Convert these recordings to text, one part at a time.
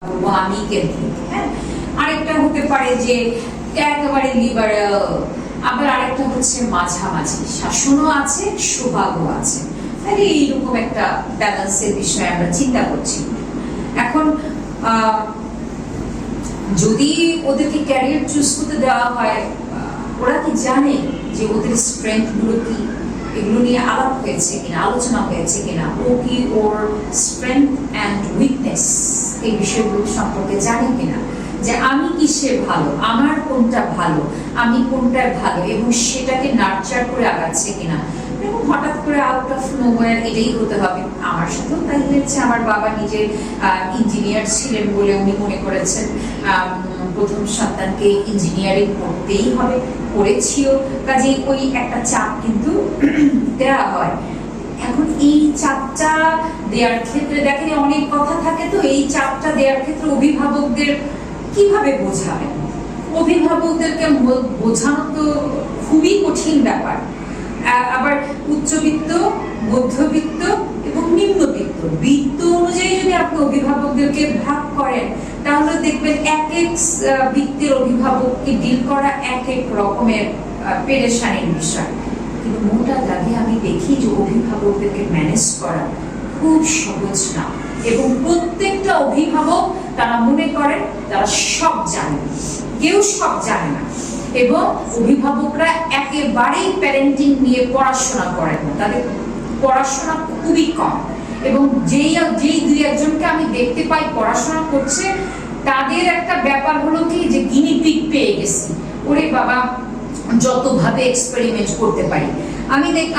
আমি কেন্দ্রিক। হ্যাঁ, আরেকটা হতে পারে যে একেবারে লিবারেল, আবার আরেকটা হচ্ছে মাঝামাঝি, শাসনও আছে সোহাগও আছে। তাহলে এইরকম একটা ব্যালেন্সের বিষয়ে আমরা চিন্তা করছি। এখন যদি ওদেরকে ক্যারিয়ার চুজ করতে দেওয়া হয়, ওরা কি জানে যে ওদের স্ট্রেংথ গুলো কি? এগুলো নিয়ে আলাপ হয়েছে কিনা, আলোচনা হয়েছে কিনা? ও কি ওর স্ট্রেংথ অ্যান্ড উইকনেস এই বিষয়গুলো সম্পর্কে জানে কিনা, যে আমি কিসে ভালো, আমার কোনটা ভালো, আমি কোনটায় ভালো, এবং সেটাকে নার্চার করে আগাচ্ছে কিনা। এবং হঠাৎ করে আউট অফ নোওয়্যার এটাই হতে হবে। আমার সাথেও তাই হয়েছে। আমার বাবা নিজে ইঞ্জিনিয়ার ছিলেন বলে উনি মনে করেছেন প্রথম সন্তানকে ইঞ্জিনিয়ারিং পড়তেই হবে, পড়েছিও। কাজেই ওই একটা চাপ কিন্তু দেওয়া হয়। এখন এই চাপটা দেওয়ার ক্ষেত্রে দেখেন অনেক কথা থাকে, তো এই চাপটা দেওয়ার ক্ষেত্রে অভিভাবকদের কিভাবে বোঝাবেন? অভিভাবকদেরকে বোঝানো তো খুবই কঠিন ব্যাপার। আবার উচ্চবিত্ত, মধ্যবিত্ত এবং নিম্নবিত্ত বৃত্ত অনুযায়ী যদি আপনি অভিভাবকদেরকে ভাগ করেন, তাহলে দেখবেন এক এক বৃত্তের অভিভাবককে ডিল করা এক এক রকমের পেরেশানির বিষয়। কিন্তু মোটা দাগে আমি দেখি যে অভিভাবকদেরকে ম্যানেজ করা খুব সহজ না, এবং প্রত্যেকটা অভিভাবক তারা মনে করেন তারা সব জানে। কেউ সব জানে না, এবং অভিভাবকরা একেবারেই প্যারেন্টিং নিয়ে পড়াশোনা করেন না, তাদের পড়াশোনা খুবই কম। এবং যেই দুই একজনকে আমি দেখতে পাই পড়াশোনা করছে, তাদের একটা ব্যাপার হলো কি যে গিনিপিগ পেয়ে গেছি, ওরে বাবা যতভাবে এক্সপেরিমেন্ট করতে পারি।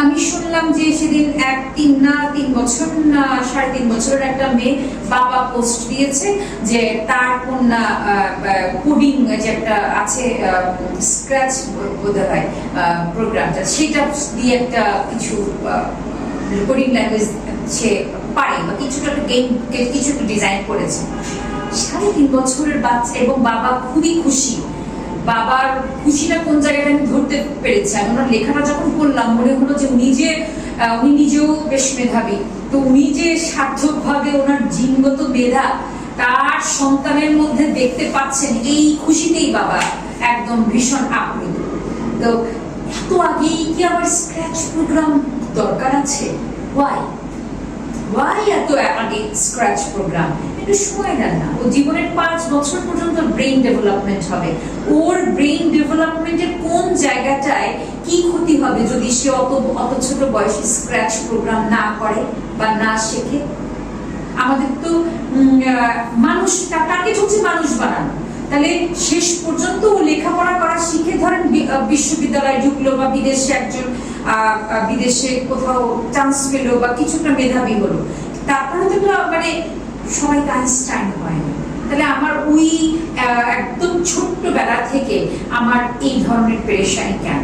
আমি শুনলাম যে সেদিন 3 বছর না 3.5 বছরের একটা মেয়ে বাবা পোস্ট দিয়েছে যে তার কন্যা কোডিং যে একটা আছে স্ক্র্যাচ বোধহয় প্রোগ্রামটা, সেটা দিয়ে একটা কিছু কোডিং ল্যাঙ্গুয়েজ সে পারে বা কিছুটা গেম কিছু ডিজাইন করেছে। 3.5 বছরের বাচ্চা, এবং বাবা খুবই খুশি। বাবার খুশিটা কোন জায়গাটা আমি ধরতে পেরেছি। আমি ওনার লেখাটা যখন পড়লাম মনে হলো যে উনি নিজেও বেশ মেধাবী, তো উনি যে সার্থকভাবে ওনার জিনগত মেধা তার সন্তানের মধ্যে দেখতে পাচ্ছেন, এই খুশিতেই বাবা একদম ভীষণ আপ্লুত। তো এত আগেই কি আবার স্ক্র্যাচ প্রোগ্রাম দরকার আছে? ওয়াই এত আগে স্ক্র্যাচ প্রোগ্রাম? একটু সময় দেন না। ও জীবনের 5 বছর পর্যন্ত ব্রেইন ডেভেলপমেন্ট হবে। ওর ব্রেইন ডেভেলপমেন্টের কোন জায়গাটায় কি ক্ষতি হবে যদি সে অত ছোট বয়সে স্ক্র্যাচ প্রোগ্রাম না করে বা না শেখে? আমাদের তো মানুষ, টার্গেট হচ্ছে মানুষ বানানো। তাহলে শেষ পর্যন্ত লেখাপড়া করা শিখে, ধরেন বিশ্ববিদ্যালয়ে ঢুকলো বা বিদেশে কোথাও চান্স পেলো বা কিছুটা মেধাবী হলো, তারপরে তো মানে সবাই আইনস্টাইন হয় না। তাহলে আমার ওই একদম ছোট্ট বেলা থেকে আমার এই ধরনের পেরেশানি কেন?